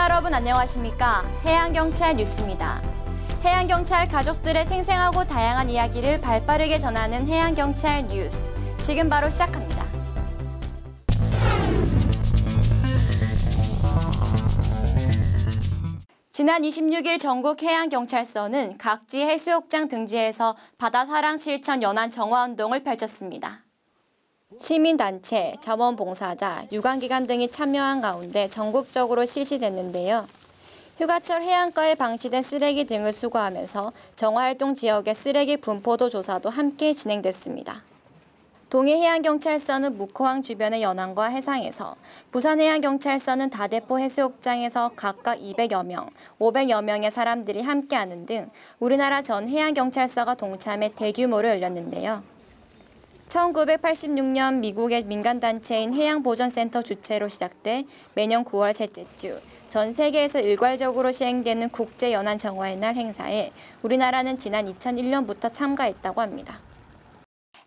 여러분 안녕하십니까? 해양경찰 뉴스입니다. 해양경찰 가족들의 생생하고 다양한 이야기를 발빠르게 전하는 해양경찰 뉴스. 지금 바로 시작합니다. 지난 26일 전국 해양경찰서는 각지 해수욕장 등지에서 바다사랑 실천 연안 정화운동을 펼쳤습니다. 시민단체, 자원봉사자, 유관기관 등이 참여한 가운데 전국적으로 실시됐는데요. 휴가철 해안가에 방치된 쓰레기 등을 수거하면서 정화활동 지역의 쓰레기 분포도 조사도 함께 진행됐습니다. 동해해양경찰서는 묵호항 주변의 연안과 해상에서, 부산해양경찰서는 다대포 해수욕장에서 각각 200여 명, 500여 명의 사람들이 함께하는 등 우리나라 전 해양경찰서가 동참해 대규모로 열렸는데요. 1986년 미국의 민간단체인 해양보전센터 주최로 시작돼 매년 9월 셋째 주 전 세계에서 일괄적으로 시행되는 국제연안정화의 날 행사에 우리나라는 지난 2001년부터 참가했다고 합니다.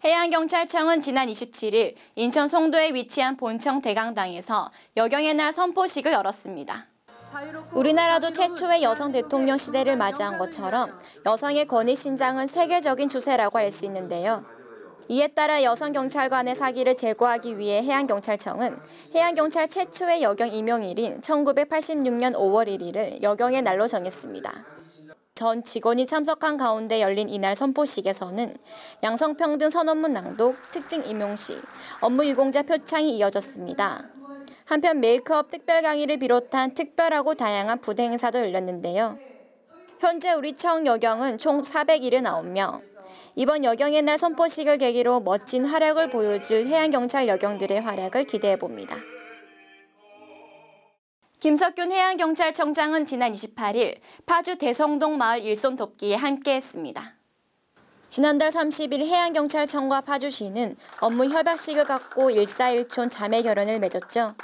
해양경찰청은 지난 27일 인천 송도에 위치한 본청 대강당에서 여경의 날 선포식을 열었습니다. 우리나라도 최초의 여성 대통령 시대를 맞이한 것처럼 여성의 권위 신장은 세계적인 추세라고 할 수 있는데요. 이에 따라 여성 경찰관의 사기를 제거하기 위해 해양경찰청은 해양경찰 최초의 여경 임용일인 1986년 5월 1일을 여경의 날로 정했습니다. 전 직원이 참석한 가운데 열린 이날 선포식에서는 양성평등 선언문 낭독, 특징 임용식, 업무 유공자 표창이 이어졌습니다. 한편 메이크업 특별 강의를 비롯한 특별하고 다양한 부대 행사도 열렸는데요. 현재 우리 청 여경은 총 479명. 이번 여경의 날 선포식을 계기로 멋진 활약을 보여줄 해양경찰 여경들의 활약을 기대해봅니다. 김석균 해양경찰청장은 지난 28일 파주 대성동 마을 일손 돕기에 함께했습니다. 지난달 30일 해양경찰청과 파주시는 업무 협약식을 갖고 1사1촌 자매 결연을 맺었죠.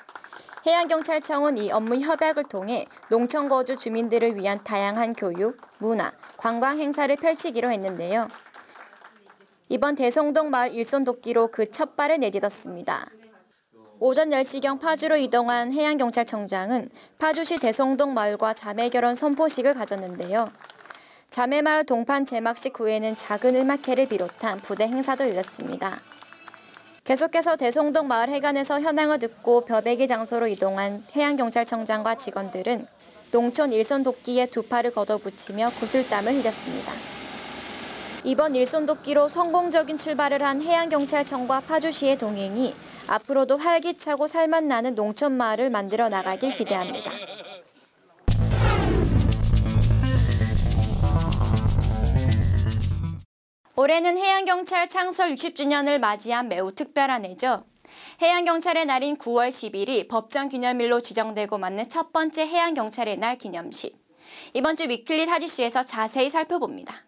해양경찰청은 이 업무 협약을 통해 농촌 거주 주민들을 위한 다양한 교육, 문화, 관광 행사를 펼치기로 했는데요. 이번 대성동 마을 일손 돕기로 그 첫 발을 내딛었습니다. 오전 10시경 파주로 이동한 해양경찰청장은 파주시 대성동 마을과 자매결혼 선포식을 가졌는데요. 자매마을 동판 제막식 후에는 작은 음악회를 비롯한 부대 행사도 열렸습니다. 계속해서 대성동 마을 해관에서 현황을 듣고 벼베기 장소로 이동한 해양경찰청장과 직원들은 농촌 일손 돕기에 두 팔을 걷어붙이며 구슬땀을 흘렸습니다. 이번 일손 돕기로 성공적인 출발을 한 해양경찰청과 파주시의 동행이 앞으로도 활기차고 살맛나는 농촌 마을을 만들어 나가길 기대합니다. 올해는 해양경찰 창설 60주년을 맞이한 매우 특별한 해죠. 해양경찰의 날인 9월 10일이 법정기념일로 지정되고 맞는 첫 번째 해양경찰의 날 기념식. 이번 주 위클리 타지시에서 자세히 살펴봅니다.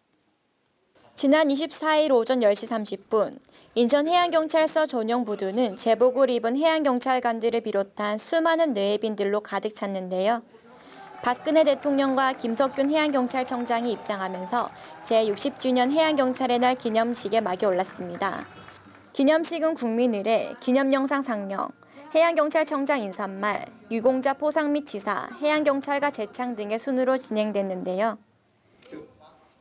지난 24일 오전 10시 30분, 인천해양경찰서 전용부두는 제복을 입은 해양경찰관들을 비롯한 수많은 내외빈들로 가득 찼는데요. 박근혜 대통령과 김석균 해양경찰청장이 입장하면서 제60주년 해양경찰의 날 기념식에 막이 올랐습니다. 기념식은 국민의례, 기념영상 상영, 해양경찰청장 인사말, 유공자 포상 및 지사, 해양경찰과 제창 등의 순으로 진행됐는데요.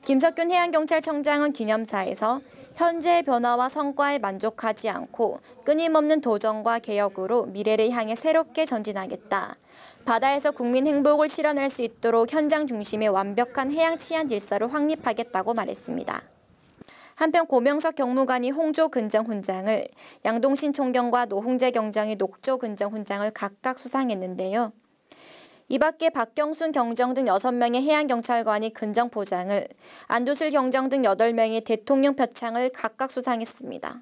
김석균 해양경찰청장은 기념사에서 현재의 변화와 성과에 만족하지 않고 끊임없는 도전과 개혁으로 미래를 향해 새롭게 전진하겠다. 바다에서 국민 행복을 실현할 수 있도록 현장 중심의 완벽한 해양 치안 질서를 확립하겠다고 말했습니다. 한편 고명석 경무관이 홍조 근정훈장을, 양동신 총경과 노홍재 경장이 녹조 근정훈장을 각각 수상했는데요. 이 밖에 박경순 경정 등 6명의 해양경찰관이 근정포장을, 안두슬 경정 등 8명이 대통령 표창을 각각 수상했습니다.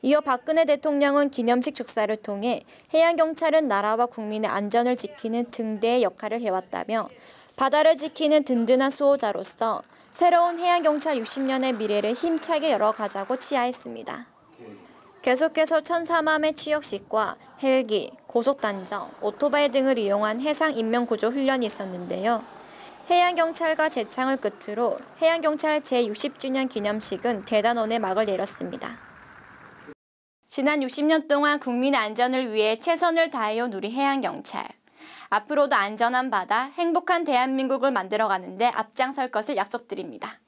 이어 박근혜 대통령은 기념식 축사를 통해 해양경찰은 나라와 국민의 안전을 지키는 등대의 역할을 해왔다며 바다를 지키는 든든한 수호자로서 새로운 해양경찰 60년의 미래를 힘차게 열어가자고 치하했습니다. 계속해서 천사맘의 취역식과 헬기, 고속단정, 오토바이 등을 이용한 해상 인명구조 훈련이 있었는데요. 해양경찰과 제창을 끝으로 해양경찰 제60주년 기념식은 대단원의 막을 내렸습니다. 지난 60년 동안 국민의 안전을 위해 최선을 다해온 우리 해양경찰. 앞으로도 안전한 바다, 행복한 대한민국을 만들어가는데 앞장설 것을 약속드립니다.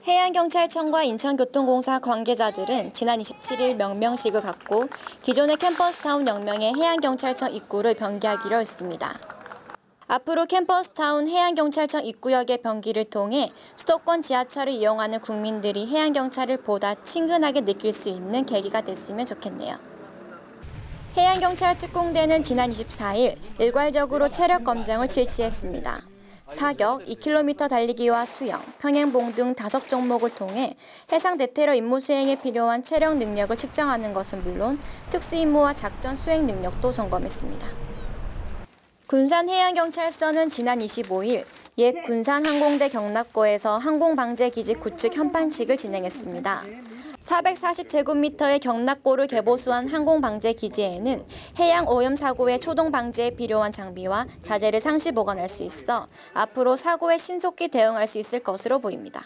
해양경찰청과 인천교통공사 관계자들은 지난 27일 명명식을 갖고 기존의 캠퍼스타운 영명의 해양경찰청 입구를 변기하기로 했습니다. 앞으로 캠퍼스타운 해양경찰청 입구역의 변기를 통해 수도권 지하철을 이용하는 국민들이 해양경찰을 보다 친근하게 느낄 수 있는 계기가 됐으면 좋겠네요. 해양경찰 특공대는 지난 24일 일괄적으로 체력 검정을 실시했습니다. 사격, 2km 달리기와 수영, 평행봉 등 5종목을 통해 해상 대테러 임무 수행에 필요한 체력 능력을 측정하는 것은 물론 특수임무와 작전 수행 능력도 점검했습니다. 군산해양경찰서는 지난 25일 옛 군산항공대 경납고에서 항공방재기지 구축 현판식을 진행했습니다. 440제곱미터의 경납고를 개보수한 항공방재기지에는 해양 오염 사고의 초동 방지에 필요한 장비와 자재를 상시 보관할 수 있어 앞으로 사고에 신속히 대응할 수 있을 것으로 보입니다.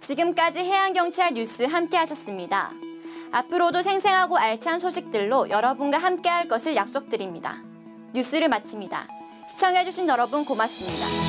지금까지 해양경찰 뉴스 함께 하셨습니다. 앞으로도 생생하고 알찬 소식들로 여러분과 함께할 것을 약속드립니다. 뉴스를 마칩니다. 시청해주신 여러분 고맙습니다.